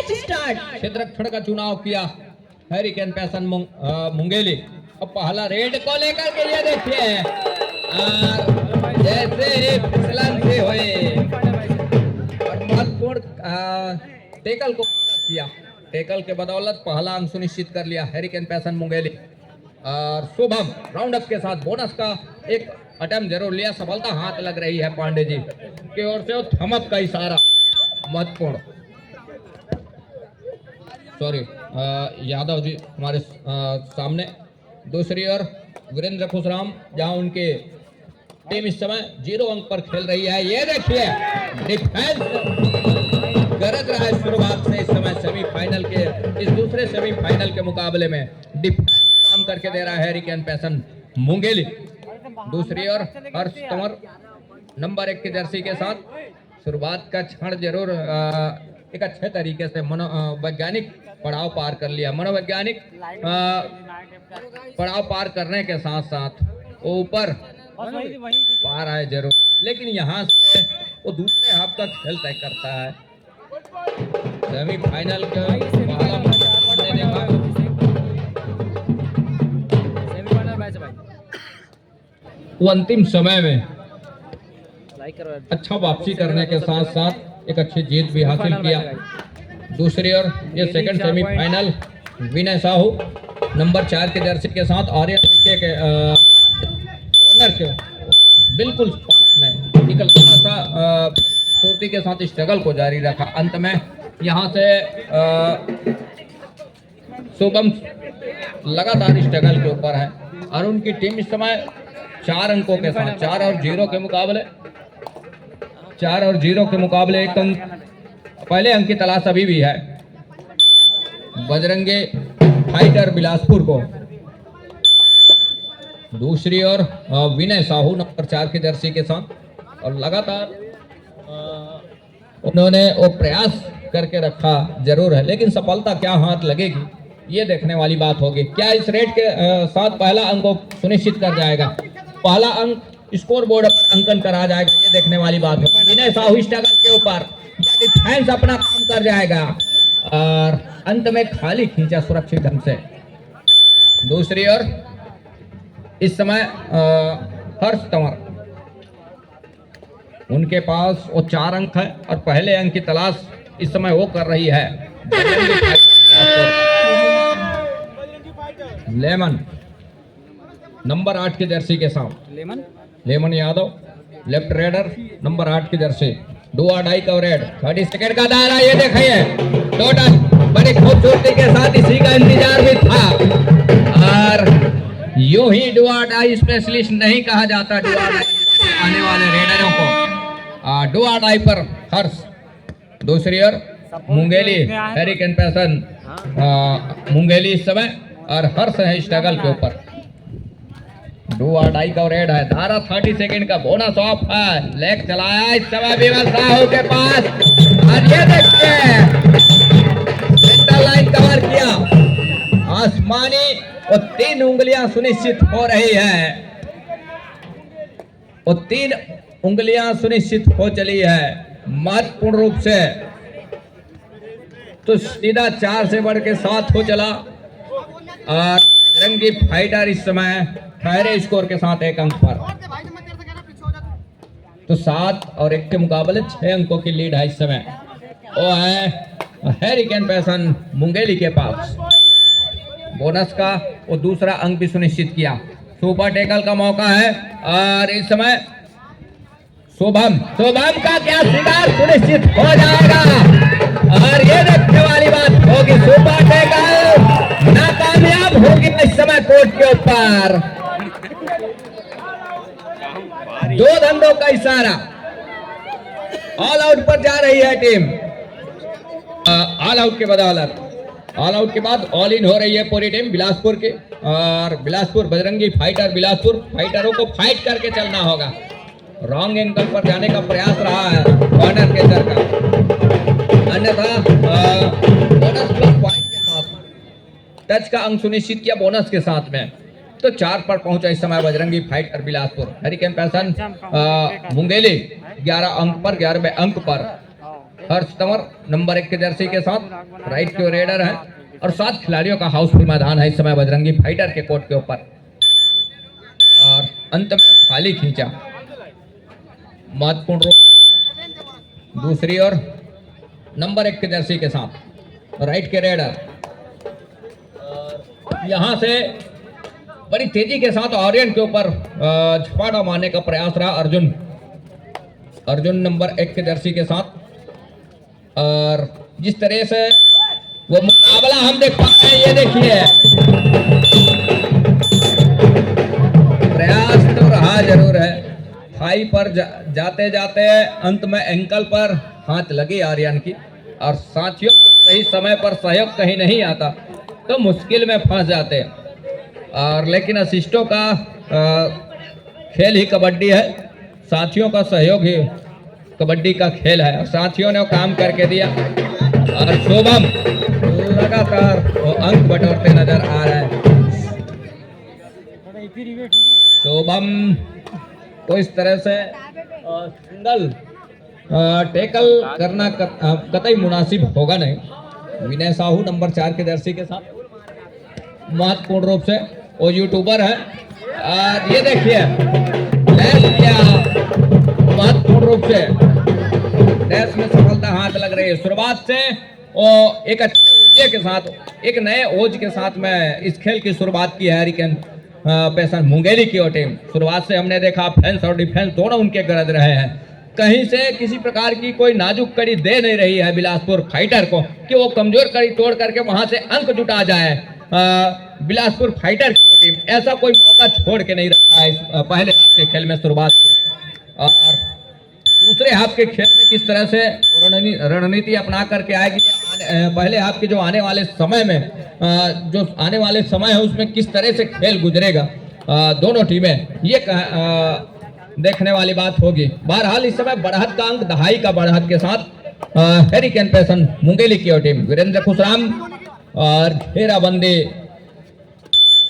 Match start. क्षेत्ररक्षण का चुनाव किया हरिकेन पैसन मुंगेली। अब पहला रेड को लेकर के ये देखिए, और जैसे ही फिसलन से हुए और महत्वपूर्ण टेकल को किया, टेकल के बदौलत पहला अंक सुनिश्चित कर लिया हरिकेन पैसन मुंगेली। और शुभम राउंड अप के साथ बोनस का एक अटेम्प्ट जरूर लिया, सफलता हाथ लग रही है पांडे जी की ओर से। थम अप का इशारा महत्वपूर्ण, सॉरी यादव जी हमारे सामने। दूसरी ओर वीरेंद्र खुशराम, जहां उनके टीम इस समय 0 अंक पर खेल रही है। ये देखिए डिफेंस गरज रहा है शुरुआत से इस समय सेमीफाइनल के, इस दूसरे सेमीफाइनल के मुकाबले में डिफेंस काम करके दे रहा है हरिकेन पैसन मुंगेली। दूसरी ओर हर्ष तंवर नंबर 1 की जर्सी के साथ शुरुआत का क्षण जरूर एक अच्छे तरीके से मनोवैज्ञानिक पड़ाव पार कर लिया। मनोवैज्ञानिक पड़ाव पार करने के साथ साथ ऊपर पार आए जरूर, लेकिन यहाँ से वो दूसरे हाफ का खेल तय करता है। सेमीफाइनल के वो अंतिम समय में अच्छा वापसी करने के साथ साथ एक अच्छी जीत भी हासिल किया। दूसरी ओर ये सेकंड सेमीफाइनल विनय साहू नंबर 4 के जर्सी के साथ आर्यन के कॉर्नर के बिल्कुल में निकल सा खूबसूरती के साथ स्ट्रगल को जारी रखा। अंत में यहाँ से शुभम लगातार स्ट्रगल के ऊपर है और उनकी टीम इस समय 4 अंकों के साथ 4 और 0 के मुकाबले 1 अंक पहले अंक की तलाश अभी भी है बजरंगे फाइटर बिलासपुर को। दूसरी ओर विनय साहू नंबर 4 की जर्सी के साथ, और लगातार उन्होंने वो प्रयास करके रखा जरूर है, लेकिन सफलता क्या हाथ लगेगी ये देखने वाली बात होगी। क्या इस रेड के साथ पहला अंक को सुनिश्चित कर जाएगा, पहला अंक स्कोर बोर्ड पर अंकन करा जाएगा, ये देखने वाली बात है। विनय साहू स्ट्रगल के ऊपर डिफेंस अपना काम कर जाएगा और अंत में खाली खींचा सुरक्षित ढंग से। दूसरी ओर इस समय हर्ष तंवर, उनके पास वो 4 अंक है और पहले अंक की तलाश इस समय वो कर रही है लेमन नंबर 8 की जर्सी के साथ। Lemon Yadav left raider number 8 की जर्सी, 2 अढ़ाई कवरेड 30 सेकंड का दायरा, ये देखिए टोटल बड़ी खूबसूरती के साथ इसी का इंतजार भी था। और यूं ही डुआडाई स्पेशलिस्ट नहीं कहा जाता डुआडाई आने वाले रेडरों को। डुआडाई पर हर्ष। दूसरी ओर मुंगेली हरिकेन पैसन मुंगेली इस समय और हर्ष है स्ट्रगल के ऊपर। 2 अढ़ाई का रेड है, धारा 30 सेकंड का बोनस ऑफ है, लेग चलाया इस समय विमल साहू के पास और ये देखिए सेंटर लाइन कवर किया, आसमानी और 3 उंगलियां सुनिश्चित हो रही है, वो 3 उंगलियां सुनिश्चित हो चली है महत्वपूर्ण रूप से। तो सीधा 4 से बढ़ के 7 हो चला और रंगी फाइटर इस समय ठहरे स्कोर के साथ 1 अंक पर। तो 7 और 1 के मुकाबले 6 अंकों की लीड है इस समय, वो है हरिकेन पैसन मुंगेली के पास। बोनस का वो दूसरा अंक भी सुनिश्चित किया, सुपर टेकल का मौका है और इस समय शुभम का क्या शिकार सुनिश्चित हो जाएगा और ये देखने वाली बात होगी, सुपर टेकल नाकामयाब होगी इस समय कोर्ट के ऊपर। 2 धंधों का इशारा, ऑल आउट पर जा रही है टीम। ऑल आउट के बदौलत, ऑल आउट के बाद ऑल इन हो रही है पूरी टीम बिलासपुर की। और बिलासपुर बजरंगी फाइटर बिलासपुर फाइटरों को फाइट करके चलना होगा। रॉन्ग एंगल पर जाने का प्रयास रहा है कॉर्नर के अंदर का, अन्यथा बोनस प्लस पॉइंट के साथ टच का अंक सुनिश्चित किया बोनस के साथ में। तो 4 पर पहुंचा इस समय Bajrangi fighter Bilaspur. Hurricane passion Mungeli 11 अंक पर 11वें अंक पर। हर्ष तंवर नंबर 1 के जर्सी के साथ राइट की ओर रेडर है और 7 खिलाड़ियों का हाउसफुल मैदान है इस समय बजरंगी फाइटर के कोर्ट के ऊपर और अंत में खाली खींचा महत्वपूर्ण रूप दूसरी ओर नंबर 1 के जर्सी के साथ राइट के रेडर यहां से बड़ी तेजी के साथ ऑरियन के ऊपर झपाटा मारने का प्रयास रहा अर्जुन नंबर 1 के जर्सी के साथ और जिस तरह से वो मुकाबला हम देख पा रहे हैं ये देखिए प्रयास तो रहा जरूर है थाई पर जाते जाते अंत में एंकल पर हाथ लगी आर्यन की और साथियों सही समय पर सहयोग कहीं नहीं आता तो मुश्किल में फंस जाते हैं और लेकिन असिस्टों का खेल ही कबड्डी है साथियों का सहयोग ही कबड्डी का खेल है और साथियों ने वो काम करके दिया और शोभम लगातार वो अंक बटोरते नजर आ रहा है शोभम को इस तरह से सिंगल टैकल करना कतई मुनासिब होगा नहीं विनय साहू नंबर 4 के जर्सी के साथ महत्वपूर्ण रूप से वो यूट्यूबर है और ये देखिए महत्वपूर्ण रूप से डैश में सफलता हाथ लग रही है शुरुआत से वो एक अच्छे ऊर्जे के साथ एक नए ओज के साथ में इस खेल की शुरुआत की है हरिकेन पैसन मुंगेली की और टीम शुरुआत से हमने देखा ऑफेंस और डिफेंस दोनों उनके गरज रहे हैं कहीं से किसी प्रकार की कोई नाजुक कड़ी दे नहीं रही है बिलासपुर फाइटर को कि वो कमजोर कड़ी तोड़ करके वहां से अंक जुटा जाए बिलासपुर फाइटर की टीम ऐसा कोई मौका छोड़ के नहीं रखा है इस पहले हाफ के खेल में शुरुआत से और दूसरे हाफ के खेल में किस तरह से रणनीति अपना करके आएगी पहले हाफ के जो आने वाले समय है उसमें किस तरह से खेल गुजरेगा दोनों टीमें ये देखने वाली बात होगी बहरहाल इस समय बढ़त का अंक दहाई का बढ़त के साथ हरिकेन पैसन मुंगेली की टीम वीरेंद्र खुशराम और घेराबंदी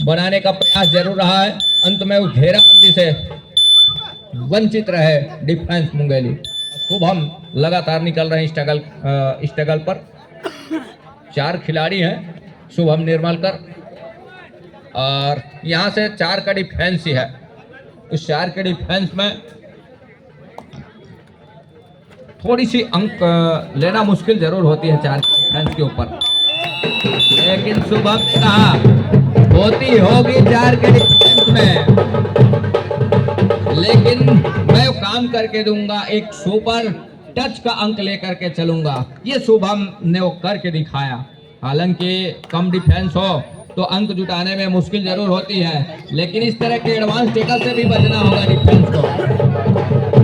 बनाने का प्रयास जरूर रहा है अंत में वो घेराबंदी से वंचित रहे डिफेंस मुंगेली शुभम लगातार निकल रहे हैं स्ट्रगल पर 4 खिलाड़ी हैं शुभम निर्मलकर और यहां से 4 का डिफेंस ही है इस 4 के डिफेंस में थोड़ी सी अंक लेना मुश्किल जरूर होती है 4 के डिफेंस के ऊपर लेकिन शुभम ने कहा होती होगी 4 के डिफेंस में लेकिन मैं काम करके दूंगा एक सुपर टच का अंक लेकर के चलूंगा ये शुभम ने वो करके दिखाया हालांकि कम डिफेंस हो तो अंक जुटाने में मुश्किल जरूर होती है लेकिन इस तरह के एडवांस टैकल से भी बचना होगा डिफेंस को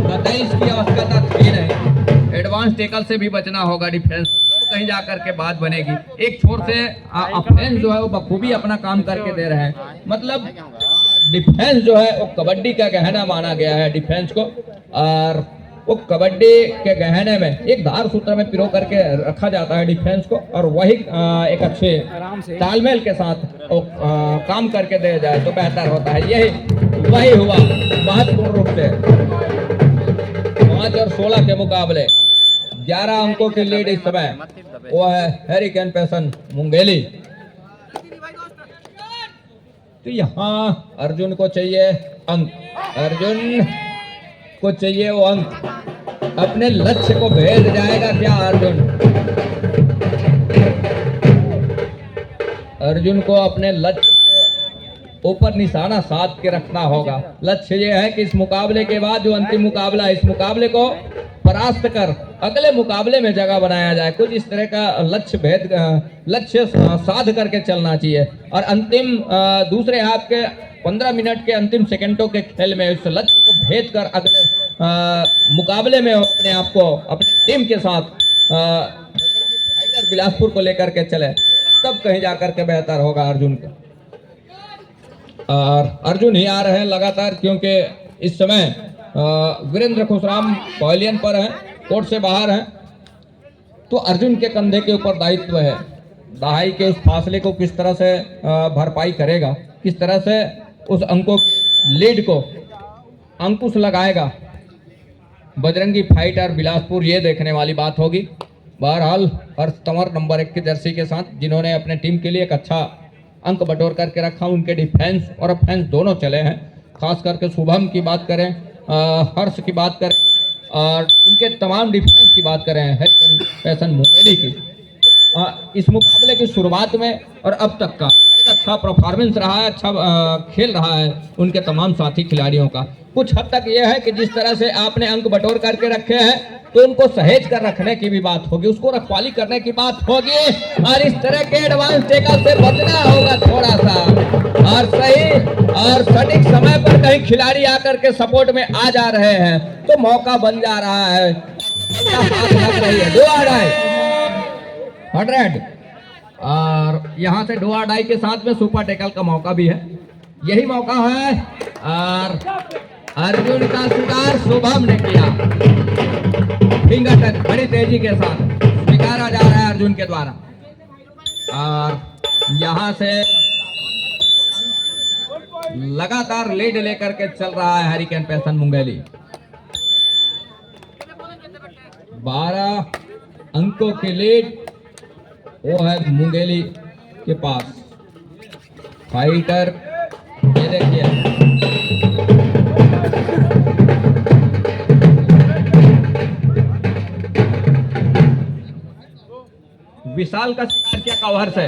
कतई इसकी आवश्यकता थी नहीं एडवांस टैकल से भी बचना होगा डिफेंस तो कहीं जाकर के बात बनेगी एक छोर से ऑफेंस जो है वो बखूबी अपना काम करके दे रहे हैं मतलब डिफेंस जो है वो कबड्डी का गहना माना गया है डिफेंस को और वो कबड्डी के गहने में एक धार सूत्र में पिरो करके रखा जाता है डिफेंस को और वही एक अच्छे तालमेल के साथ काम करके दे जाए तो बेहतर होता है यही वही हुआ महत्वपूर्ण रूप से 5 और 16 के मुकाबले 11 अंकों की लीड इस समय वो है हरिकेन पैसन मुंगेली तो यहाँ अर्जुन को चाहिए अंक अर्जुन को चाहिए वो अंक अपने लक्ष्य को भेद जाएगा क्या अर्जुन को अपने लक्ष्य को ऊपर निशाना साध के रखना होगा लक्ष्य ये है कि इस मुकाबले के बाद जो अंतिम मुकाबला है इस मुकाबले को परास्त कर अगले मुकाबले में जगह बनाया जाए कुछ इस तरह का लक्ष्य साध करके चलना चाहिए और अंतिम दूसरे हाफ के 15 मिनट के अंतिम सेकंडों के खेल में उस लक्ष्य को भेद कर अगले मुकाबले में अपने आप को अपनी टीम के साथ फाइटर बिलासपुर को लेकर के चले तब कहीं जाकर के बेहतर होगा अर्जुन का और अर्जुन ही आ रहे हैं लगातार क्योंकि इस समय वीरेंद्र खुशराम पवेलियन पर हैं कोर्ट से बाहर हैं तो अर्जुन के कंधे के ऊपर दायित्व है दहाई के उस फासले को किस तरह से भरपाई करेगा किस तरह से उस अंकों लीड को अंकुश लगाएगा बजरंगी फाइटर बिलासपुर, ये देखने वाली बात होगी। बहरहाल हर्ष तंवर नंबर 1 की जर्सी के साथ, जिन्होंने अपने टीम के लिए एक अच्छा अंक बटोर करके रखा। उनके डिफेंस और ऑफेंस दोनों चले हैं। खास करके शुभम की बात करें, हर्ष की बात करें और उनके तमाम डिफेंस की बात करें, हरिकेन पैसन मुंगेली की, इस मुकाबले की शुरुआत में और अब तक का एक अच्छा परफॉर्मेंस रहा है, अच्छा खेल रहा है उनके तमाम साथी खिलाड़ियों का। कुछ हद तक यह है कि जिस तरह से आपने अंक बटोर करके रखे हैं तो उनको सहेज कर रखने की भी बात होगी, उसको रखवाली करने की बात होगी और इस तरह के एडवांस टेकल से बचना होगा थोड़ा सा, और सही और सटीक समय पर कहीं खिलाड़ी आकर के सपोर्ट में आ जा रहे हैं तो मौका बन जा रहा है। हाथ लग रही है, 100 और यहाँ से डुआ डाई के साथ में सुपर टेकल का मौका भी है, यही मौका है और अर्जुन का शिकार शुभम ने किया। फिंगर टच बड़ी तेजी के साथ स्वीकारा जा रहा है अर्जुन के द्वारा और यहाँ से लगातार लीड लेकर के चल रहा है हरिकेन पैसन मुंगेली। 12 अंकों की लीड वो है मुंगेली के पास। फाइटर ये देखिए विशाल का शिकार किया कवर से,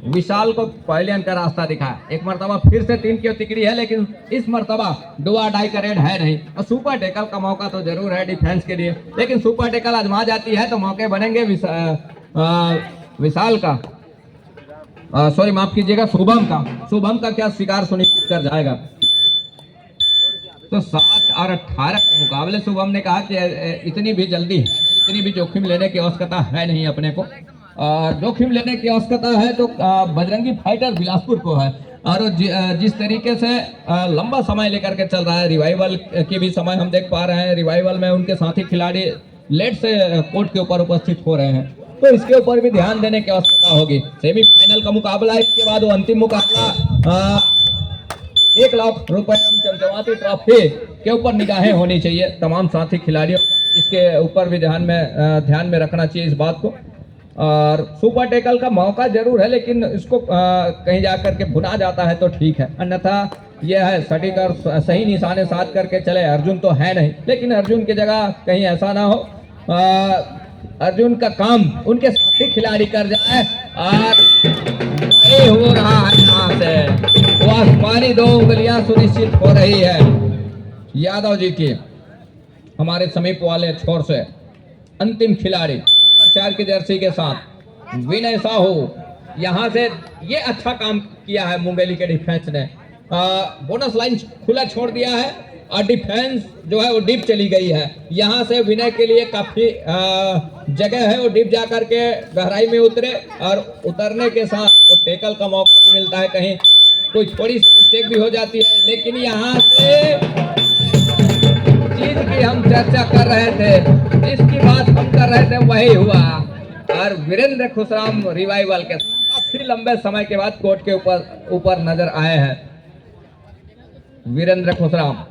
विशाल को पहले अंक का रास्ता दिखा। एक मर्तबा फिर से 3 की तिकड़ी है, लेकिन इस मर्तबा डुआ डाई का रेड है नहीं और सुपर टेकल का मौका तो जरूर है डिफेंस के लिए, लेकिन सुपर टेकल आजमा जाती है तो मौके बनेंगे विशाल का, सॉरी माफ कीजिएगा शुभम का। शुभम का क्या शिकार सुनिश्चित कर जाएगा। तो 7 और 18 के मुकाबले शुभम ने कहा कि इतनी भी जल्दी, इतनी भी जोखिम लेने की आवश्यकता है नहीं अपने को, और जोखिम लेने की आवश्यकता है तो बजरंगी फाइटर बिलासपुर को है। और जिस तरीके से लंबा समय लेकर के चल रहा है, रिवाइवल के भी समय हम देख पा रहे हैं, रिवाइवल में उनके साथी खिलाड़ी लेट से कोर्ट के ऊपर उपस्थित हो रहे हैं, तो इसके ऊपर भी ध्यान देने की आवश्यकता होगी। सेमीफाइनल का मुकाबला, इसके बाद वो अंतिम मुकाबला 1 लाख रुपए चमचमाती ट्रॉफी के ऊपर निगाहें होनी चाहिए तमाम साथी खिलाड़ियों, इसके ऊपर भी ध्यान में रखना चाहिए इस बात को। और सुपर टेकल का मौका जरूर है, लेकिन इसको कहीं जाकर के भुना जाता है तो ठीक है, अन्यथा यह है सटीक और सही निशाने साध करके चले। अर्जुन तो है नहीं, लेकिन अर्जुन की जगह कहीं ऐसा ना हो अर्जुन का काम उनके साथी खिलाड़ी कर जाए। और ये हो रहा है यहाँ से वो आसमानी 2 उंगलियां सुनिश्चित हो रही है यादव जी की, हमारे समीप वाले छोर से अंतिम खिलाड़ी नंबर 4 की जर्सी के साथ विनय साहू। यहाँ से ये अच्छा काम किया है मुंगेली के डिफेंस ने, बोनस लाइन खुला छोड़ दिया है और डिफेंस जो है वो डीप चली गई है। यहाँ से विनय के लिए काफी जगह है, वो डीप जा करके गहराई में उतरे और उतरने के साथ वो टेकल का मौका भी मिलता है, कहीं कोई थोड़ी मिस्टेक भी हो जाती है। लेकिन यहाँ से चीज की हम चर्चा कर रहे थे, जिसकी बात हम कर रहे थे वही हुआ और वीरेंद्र खुशराम रिवाइवल के काफी लंबे समय के बाद कोर्ट के ऊपर नजर आए हैं वीरेंद्र खुशराम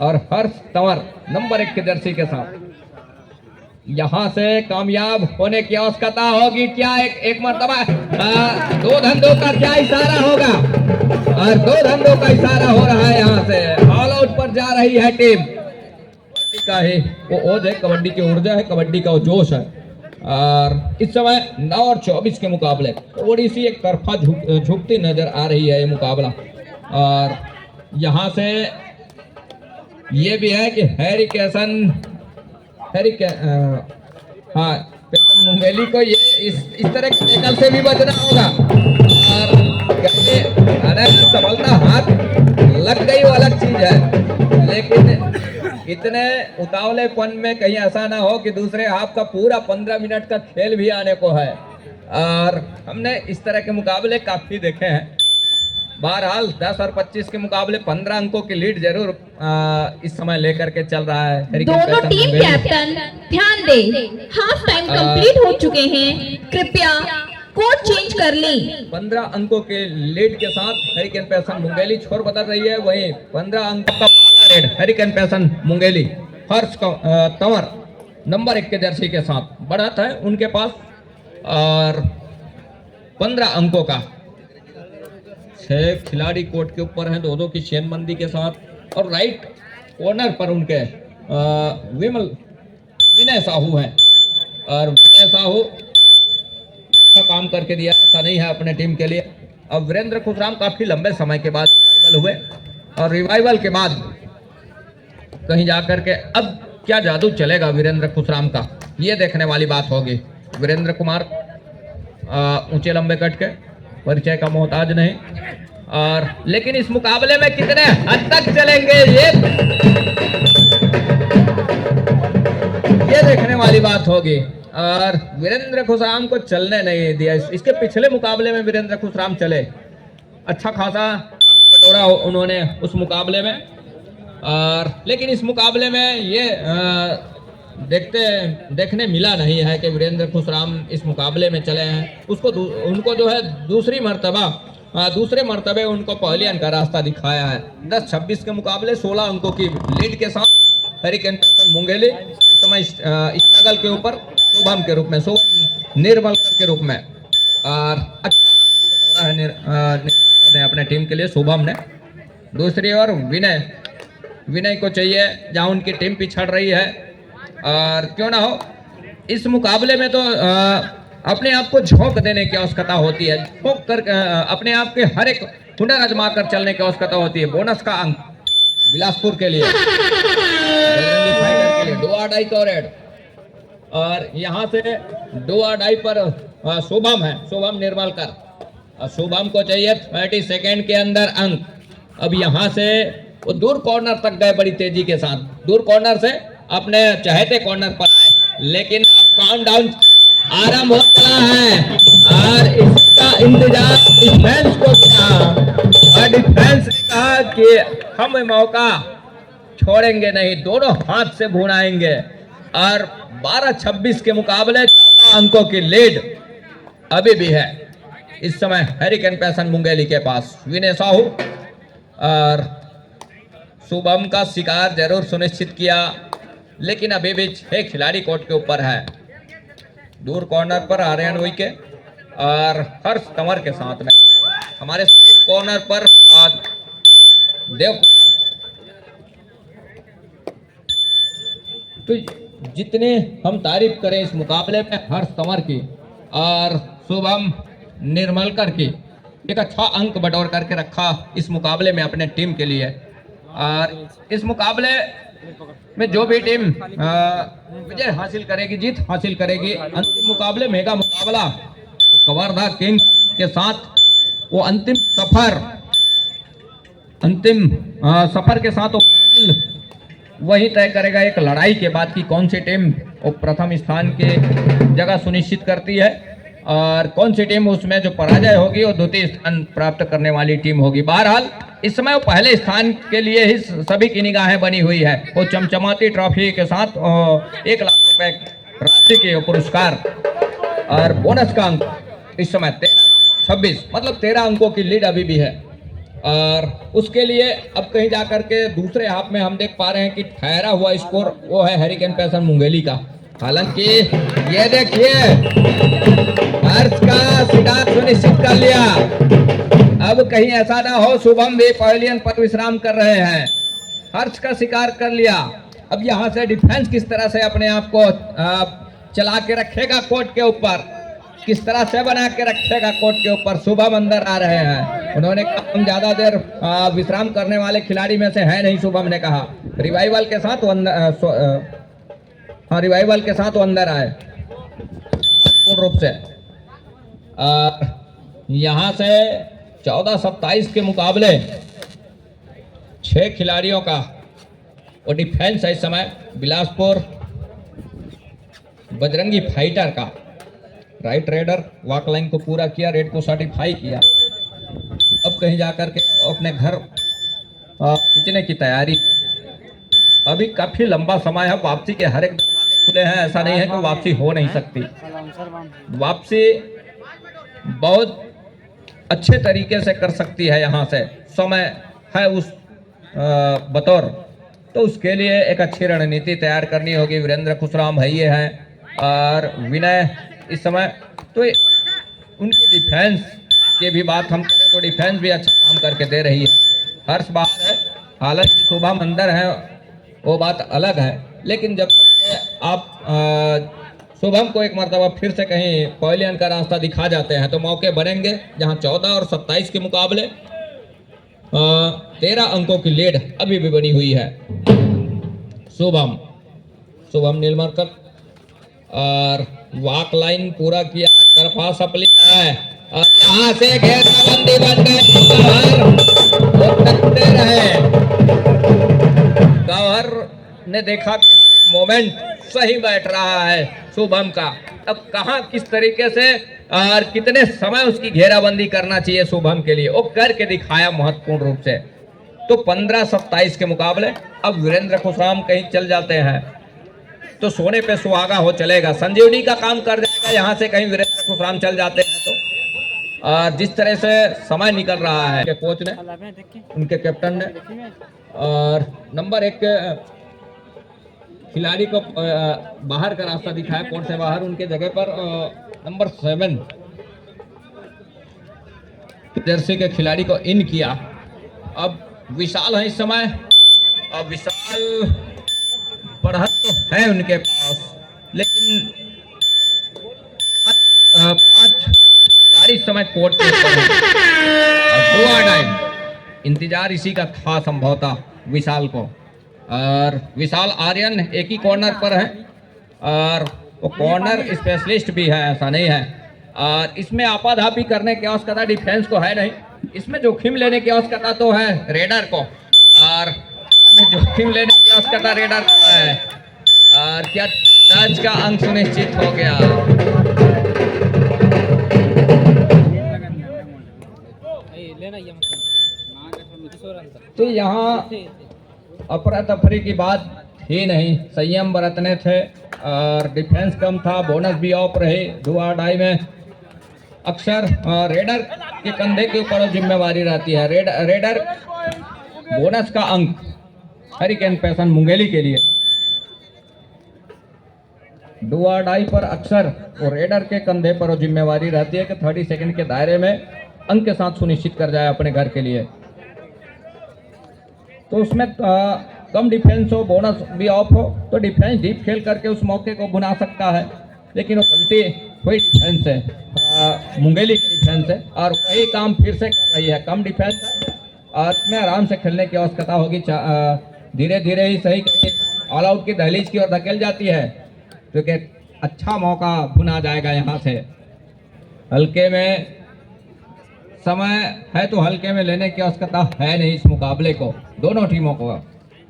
और हर्ष तंवर नंबर 1 की जर्सी के साथ। यहाँ से कामयाब होने की आवश्यकता होगी। क्या एक मर्तबा 2 धंधों का क्या इशारा होगा और 2 धंधों का इशारा हो रहा है। यहाँ से ऑल आउट पर जा रही है टीम। कबड्डी का ही वो ओज है, कबड्डी की ऊर्जा है, कबड्डी का वो जोश है। और इस समय 9 और 24 के मुकाबले थोड़ी सी एक तरफा झुकती नजर आ रही है ये मुकाबला। और यहाँ से ये भी है कि हैरिकेन मुंगेली को ये इस तरह के टेकल से भी बचना होगा। और सफलता हाथ लग गई वो अलग चीज है, लेकिन इतने उतावलेपन में कहीं ऐसा ना हो कि दूसरे हाफ का पूरा 15 मिनट का खेल भी आने को है। और हमने इस तरह के मुकाबले काफी देखे हैं। बहरहाल 10 और 25 के मुकाबले 15 अंकों की लीड जरूर इस समय लेकर के चल रहा है। दोनों टीम कैप्टन ध्यान दें, हाफ टाइम कंप्लीट हो चुके हैं। कृपया कोड चेंज कर ली। 15 अंकों के लीड के साथ हरिकेन पैसन मुंगेली छोर बदल रही है। वहीं 15 अंकों का पहला रेड हरिकेन पैसन मुंगेली हर्ष तंवर नंबर 1 के जर्सी के साथ बढ़त है उनके पास, और 15 अंकों का 6 खिलाड़ी कोर्ट के ऊपर हैं, दो की चेनबंदी के साथ, और राइट कॉर्नर पर उनके विनय साहू हैं, और विनय साहू अच्छा काम करके दिया, ऐसा नहीं है अपने टीम के लिए। अब वीरेंद्र खुशराम काफी लंबे समय के बाद रिवाइवल हुए, और रिवाइवल के बाद कहीं जाकर के अब क्या जादू चलेगा वीरेंद्र खुशराम का, ये देखने वाली बात होगी। वीरेंद्र कुमार ऊंचे लंबे कट के परिचय का मोहताज नहीं, और लेकिन इस मुकाबले में कितने हद तक चलेंगे ये देखने वाली बात होगी। और वीरेंद्र खुशराम को चलने नहीं दिया। इसके पिछले मुकाबले में वीरेंद्र खुशराम चले, अच्छा खासा अंक बटोरा उन्होंने उस मुकाबले में, और लेकिन इस मुकाबले में ये देखने मिला नहीं है कि वीरेंद्र खुशराम इस मुकाबले में चले हैं। उनको जो है दूसरे मर्तबे उनको पहलियन का रास्ता दिखाया है। 10-26 के मुकाबले 16 अंकों की लीड के साथ हरिकेन पैसन मुंगेली इस समय स्ट्रगल के ऊपर शुभम के रूप में, शुभम निर्मलकर के रूप में, और अच्छा बटोरा है निर्मलकर ने अपने टीम के लिए, शुभम ने। दूसरी ओर विनय को चाहिए जहां उनकी टीम पिछड़ रही है, और क्यों ना हो इस मुकाबले में तो अपने आप को झोंक देने की आवश्यकता होती है, झोंक कर अपने आप के हर एक हुनर आजमा कर चलने की आवश्यकता होती है। बोनस का अंक बिलासपुर के लिए, बजरंगी फाइटर के लिए 2 आड़ाई का रेड, और यहाँ से 2 आड़ाई पर शुभम है, शुभम निर्मलकर, और शुभम को चाहिए 30 सेकेंड के अंदर अंक। अब यहाँ से वो दूर कॉर्नर तक गए बड़ी तेजी के साथ, दूर कॉर्नर से अपने चहेते कॉर्नर पर आए, लेकिन अब काउंटडाउन आरंभ हो चला है, और इसका इंतजार डिफेंस को किया, और डिफेंस ने कहा कि हम मौका छोड़ेंगे नहीं, दोनों हाथ से भुनाएंगे, और 12-26 के मुकाबले 14 अंकों की लीड अभी भी है इस समय हरिकेन पैसन मुंगेली के पास। विनय साहू और शुभम का शिकार जरूर सुनिश्चित किया, लेकिन अभी भी 6 खिलाड़ी कोर्ट के ऊपर है। दूर कॉर्नर पर आर्यन के और हर्ष तंवर के साथ में हमारे कॉर्नर पर देव। तो जितने हम तारीफ करें इस मुकाबले में हर्ष तंवर की और शुभम निर्मलकर की, एक अच्छा अंक बटोर करके रखा इस मुकाबले में अपने टीम के लिए। और इस मुकाबले में जो भी टीम विजय हासिल करेगी, जीत हासिल करेगी, अंतिम मुकाबले मेगा मुकाबला तो कवर्धा किंग के साथ वो अंतिम सफर के साथ वो वही तय करेगा एक लड़ाई के बाद कि कौन सी टीम वो प्रथम स्थान की जगह सुनिश्चित करती है और कौन सी टीम उसमें जो पराजय होगी वो द्वितीय स्थान प्राप्त करने वाली टीम होगी। बहरहाल इस समय वो पहले स्थान के लिए ही सभी की निगाहें बनी हुई है। वो चमचमाती ट्रॉफी के साथ 1 लाख रुपए राशि के पुरस्कार और बोनस का अंक इस समय 13-26 मतलब 13 अंकों की लीड अभी भी है। और उसके लिए अब कहीं जाकर के दूसरे हाफ में हम देख पा रहे हैं कि ठहरा हुआ स्कोर वो है हरिकेन पैसन मुंगेली का। हालांकि ये देखिए हर्ष का शिकार सुनिश्चित कर लिया। अब कहीं ऐसा ना हो शुभम भी पवेलियन पर विश्राम कर रहे हैं, हर्ष का शिकार कर लिया। अब यहाँ से डिफेंस किस तरह से अपने आप को चला के रखेगा कोर्ट के ऊपर, किस तरह से बना के रखेगा कोर्ट के ऊपर। शुभम अंदर आ रहे हैं, उन्होंने कहा हम ज्यादा देर विश्राम करने वाले खिलाड़ी में से है नहीं। शुभम ने कहा रिवाइवल के साथ रिवाइवल के साथ वो अंदर आए पूर्ण रूप से। यहाँ से 14-27 के मुकाबले 6 खिलाड़ियों का वो डिफेंस है इस समय। बिलासपुर बजरंगी फाइटर का राइट रेडर वॉक लाइन को पूरा किया, रेड को सर्टिफाई किया। अब कहीं जाकर के अपने घर खींचने की तैयारी। अभी काफी लंबा समय है, वापसी के हर एक दरवाजे खुले हैं, ऐसा नहीं है कि वापसी हो नहीं सकती। वापसी बहुत अच्छे तरीके से कर सकती है। यहाँ से समय है उस बतौर, तो उसके लिए एक अच्छी रणनीति तैयार करनी होगी। वीरेंद्र खुशराम है ये हैं और विनय इस समय, तो उनकी डिफेंस की भी बात हम करें तो डिफेंस भी अच्छा काम करके दे रही है। हर्ष बाहर है, हालांकि शुभम अंदर है, वो बात अलग है, लेकिन जब आप शुभम को एक मरतबा फिर से कहीं पवेलियन का रास्ता दिखा जाते हैं तो मौके बनेंगे, जहां 14 और 27 के मुकाबले 13 अंकों की लीड अभी भी बनी हुई है। शुभम नीलमरकर और वॉक लाइन पूरा किया, तरफा सपली है और यहाँ से घेराबंदी बन गई। गौहर ने देखा कि हर एक मोमेंट सही बैठ रहा है शुभम का। अब कहां किस तरीके से और कितने समय उसकी घेराबंदी करना चाहिए शुभम के लिए, वो करके दिखाया महत्वपूर्ण रूप से। तो 15-27 के मुकाबले अब वीरेंद्र खुशराम कहीं चल जाते हैं तो सोने पे सुहागा हो चलेगा, संजीवनी का काम कर देगा। यहाँ से कहीं वीरेंद्र खुशराम चल जाते हैं तो जिस तरह से समय निकल रहा है उनके कोच ने, उनके कैप्टन ने, और नंबर 1 खिलाड़ी को बाहर का रास्ता दिखाया। कौन से बाहर? उनके जगह पर नंबर 7 जर्सी के खिलाड़ी को इन किया। अब विशाल है इस समय, अब विशाल बढ़त तो है उनके पास, लेकिन 5 खिलाड़ी इस समय कोर्ट के ऊपर है। इंतजार इसी का था संभवतः विशाल को, और विशाल आर्यन एक ही कॉर्नर पर है और वो कॉर्नर स्पेशलिस्ट भी है, ऐसा नहीं है। और इसमें आपाधापी करने की आवश्यकता डिफेंस को है नहीं, इसमें जोखिम लेने की आवश्यकता तो है रेडर को, और इसमें जोखिम लेने की आवश्यकता रेडर को है। और क्या टच का अंक सुनिश्चित हो गया। तो यहाँ अफरा तफरी की बात ही नहीं, संयम बरतने थे और डिफेंस कम था, बोनस भी ऑफ रहे। दुआ डाई में अक्सर रेडर के कंधे के ऊपर जिम्मेवारी रहती है। रेडर बोनस का अंक हरिकेन पैसन मुंगेली के लिए दुआ डाई पर अक्सर वो रेडर के कंधे पर जिम्मेवारी रहती है कि 30 सेकंड के दायरे में अंक के साथ सुनिश्चित कर जाए अपने घर के लिए। तो उसमें कम डिफेंस हो, बोनस भी ऑफ हो, तो डिफेंस डीप खेल करके उस मौके को बुना सकता है, लेकिन वो गलती हुई डिफेंस है, मुंगेली की डिफेंस है, और वही काम फिर से कर रही है। कम डिफेंस और इसमें आराम से खेलने की आवश्यकता होगी। धीरे धीरे ही सही ऑल आउट की दहलीज की ओर धकेल जाती है, क्योंकि अच्छा मौका बुना जाएगा। यहाँ से हल्के में समय है तो हल्के में लेने की आवश्यकता है नहीं इस मुकाबले को, दोनों टीमों को।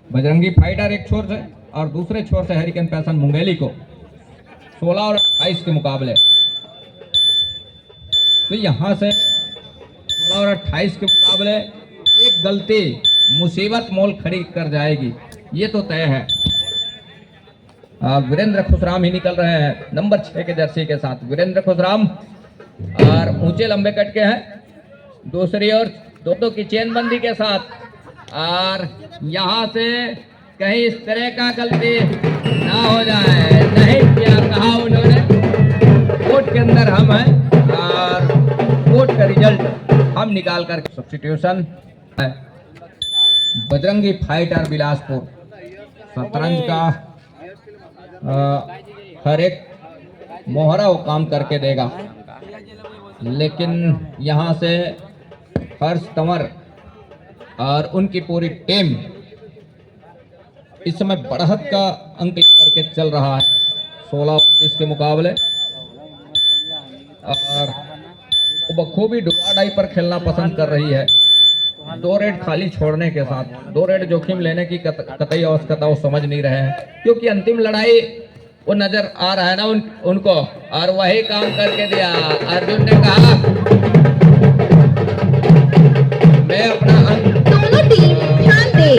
बजरंगी फाइटर एक छोर से और दूसरे छोर से हरिकेन पैसन मुंगेली को 16 और 28 के मुकाबले। तो यहाँ से 16 और 28 के मुकाबले एक गलती मुसीबत मोल खड़ी कर जाएगी, ये तो तय है। वीरेंद्र खुशराम ही निकल रहे हैं नंबर 6 के जर्सी के साथ। वीरेंद्र खुशराम और ऊंचे लंबे कट के हैं, दूसरी ओर दोनों की चेनबंदी के साथ, और यहाँ से कहीं इस तरह का गलती ना हो जाए। नहीं क्या कहा उन्होंने, कोर्ट के अंदर हम हैं और कोर्ट का रिजल्ट हम निकाल कर। सब्स्टिट्यूशन बजरंगी फाइटर बिलासपुर शतरंज का हर एक मोहरा वो काम करके देगा, लेकिन यहाँ से हर्ष तंवर और उनकी पूरी टीम इस समय बढ़त का अंक करके चल रहा है 16-25 के मुकाबले, और वो बखूबी डुबाडाई पर खेलना पसंद कर रही है। 2 रेड खाली छोड़ने के साथ 2 रेड जोखिम लेने की कतई आवश्यकता वो समझ नहीं रहे हैं, क्योंकि अंतिम लड़ाई वो नजर आ रहा है ना उनको, और वही काम करके दिया। अर्जुन ने कहा मैं अपना दोनों टीम ध्यान दे,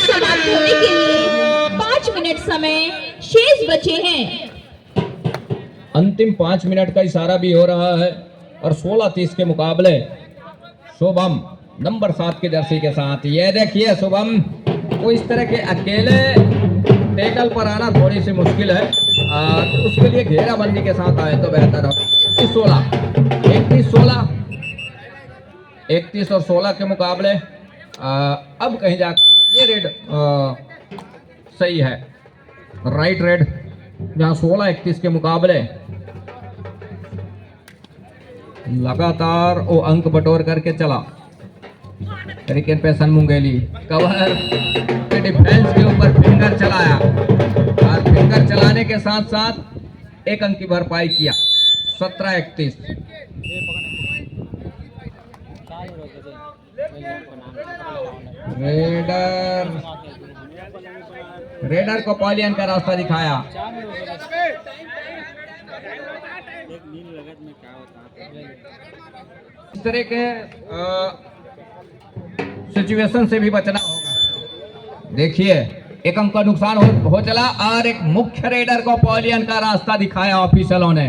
समाप्त होने के लिए 5 मिनट समय शेष बचे हैं। अंतिम 5 मिनट का इशारा भी हो रहा है और 16-30 के मुकाबले शुभम नंबर 7 की जर्सी के साथ। ये देखिए शुभम को इस तरह के अकेले टेकल पर आना थोड़ी सी मुश्किल है, तो उसके लिए घेराबंदी के साथ आए तो बेहतर हो। 31-16 31 और 16 के मुकाबले अब कहीं जा ये रेड सही है, राइट रेड, जहां 16-31 के मुकाबले लगातार वो अंक बटोर करके चला। हरिकेन पेसन मुंगेली कवर के डिफेंस के ऊपर फिंगर चलाया और फिंगर चलाने के साथ साथ एक अंक की भरपाई किया। 17-31। रेडर को पॉलियन का रास्ता दिखाया। इस तरह के सिचुएशन से भी बचना होगा। देखिए एक अंक का नुकसान हो चला और एक मुख्य रेडर को पॉलियन का रास्ता दिखाया। ऑफिसरों ने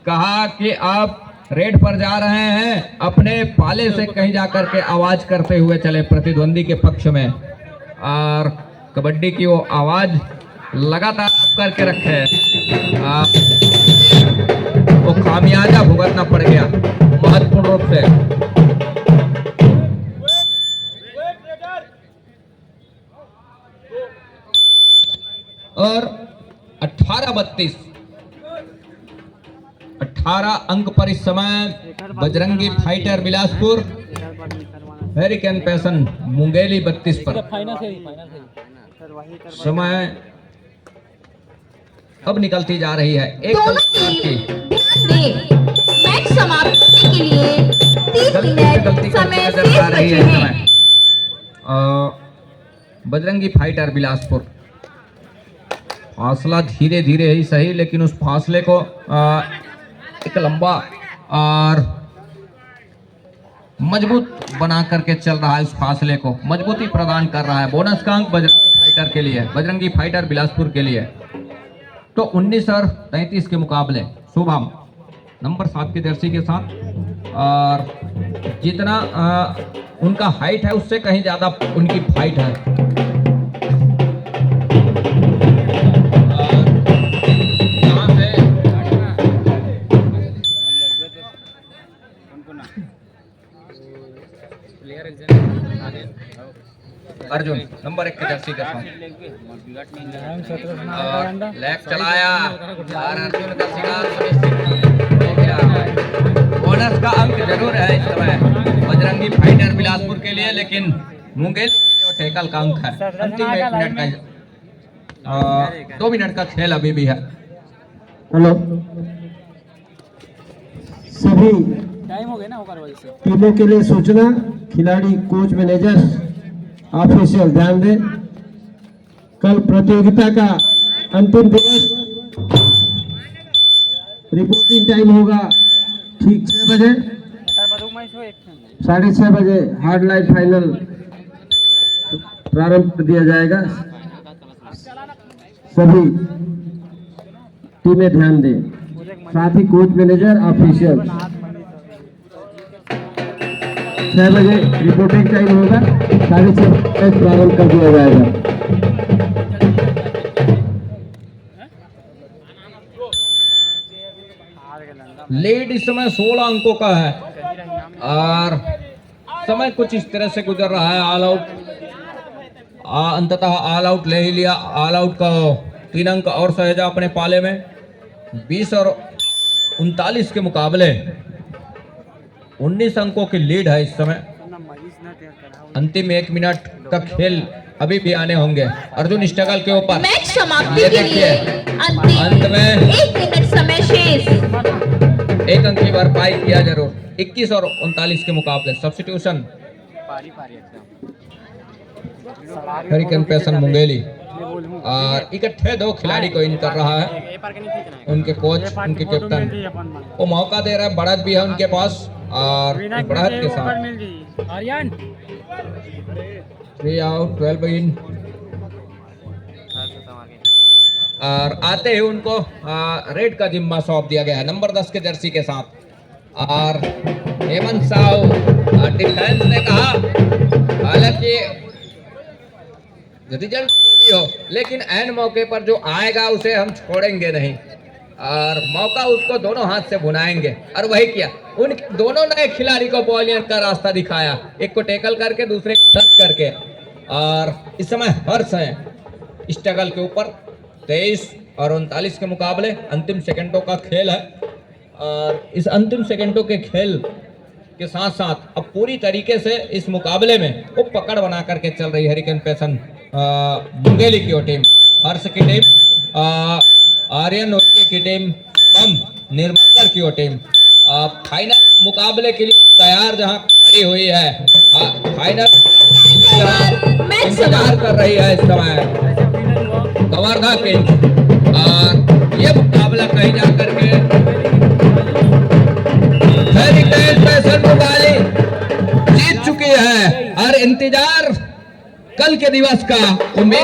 कहा कि आप रेड पर जा रहे हैं, अपने पाले से कहीं जाकर के आवाज करते हुए चले प्रतिद्वंदी के पक्ष में, और कबड्डी की वो आवाज लगातार करके रखे। वो खामियाजा भुगतना पड़ गया महत्वपूर्ण रूप से। और 18-32 18 अंक पर इस समय Bajrangi fighter Bilaspur, hurricane passion Mungeli 32 पर। समय अब निकलती जा रही है। एक मैच समाप्त होने के लिए 3 मिनट समय शेष बचे हैं। बजरंगी फाइटर बिलासपुर फासला धीरे धीरे ही सही, लेकिन उस फासले को एक लंबा और मजबूत बना करके चल रहा है। उस फासले को मजबूती प्रदान कर रहा है। बोनस का अंक बजरंगी फाइटर के लिए, बजरंगी फाइटर बिलासपुर के लिए। तो 19 और 33 के मुकाबले शुभम नंबर 7 की जर्सी के साथ, और जितना उनका हाइट है उससे कहीं ज्यादा उनकी फाइट है। अर्जुन नंबर 1 की जर्सी के साथ लेग चलाया और अर्जुन का शिकार सुनिश्चित हो गया। बोनस का अंक जरूर है इस समय बजरंगी फाइटर बिलासपुर के लिए, लेकिन मुंगेली जो टैकल का अंक है। अंतिम 1 मिनट का 2 मिनट का खेल अभी भी है। हेलो, सभी टीमों के लिए सूचना, खिलाड़ी, कोच, मैनेजर, ऑफिशियल ध्यान दें। कल प्रतियोगिता का अंतिम दिवस, रिपोर्टिंग टाइम होगा ठीक 6 बजे, 6:30 बजे हार्ड लाइट फाइनल प्रारंभ कर दिया जाएगा। सभी टीमें ध्यान दें, साथ ही कोच, मैनेजर, ऑफिशियल। 6 बजे रिपोर्टिंग टाइम होगा, 6:30 बजे प्रारंभ कर दिया जाएगा। लीड इस समय 16 अंकों का है और समय कुछ इस तरह से गुजर रहा है। ऑल आउट, अंततः ऑल आउट ले ही लिया। ऑल आउट का 3 अंक और सहेजा अपने पाले में। 20 और 39 के मुकाबले 19 अंकों की लीड है इस समय। अंतिम 1 मिनट का खेल अभी भी आने होंगे। अर्जुन स्ट्रगल के ऊपर मैच समाप्ति के लिए अंत में 1 मिनट समय शेष। 1 अंक की भरपाई किया जरूर। 21 और 39 के मुकाबले सब्स्टिट्यूशन हरिकेन पैसन मुंगेली, और इकट्ठे 2 खिलाड़ी को इन कर रहा है उनके कोच, उनके कैप्टन। वो मौका दे रहा है, बढ़त भी है उनके पास, और बढ़त के साथ 3 आउट 12 इन। और आते ही उनको रेड का जिम्मा सौंप दिया गया है नंबर 10 के जर्सी के साथ। और हेमंत साहू डिफेंस ने कहा हालांकि रिजल्ट जो भी हो लेकिन एन मौके पर जो आएगा उसे हम छोड़ेंगे नहीं और मौका उसको दोनों हाथ से भुनाएंगे और वही किया। उन दोनों नए खिलाड़ी को बॉलियन का रास्ता दिखाया, एक को टैकल करके दूसरे को टच करके। और इस समय हर्ष है स्ट्रगल के ऊपर 23 और 39 के मुकाबले अंतिम सेकंडों का खेल है और इस अंतिम सेकंडों के खेल के साथ साथ अब पूरी तरीके से इस मुकाबले में वो पकड़ बना करके चल रही है हरिकेन पैशन बुंदेली की टीम, हर्ष की टीम, आर्यन ओके की टीम, बम निर्मलकर की टीम फाइनल मुकाबले के लिए तैयार जहां खड़ी हुई है। फाइनल इंतजार कर रही है इस समय कवर्धा के और ये मुकाबला कहीं जा करके हरिकेन पैशन बुंदेली जीत चुकी है और इंतजार कल के दिवस का उम्मीद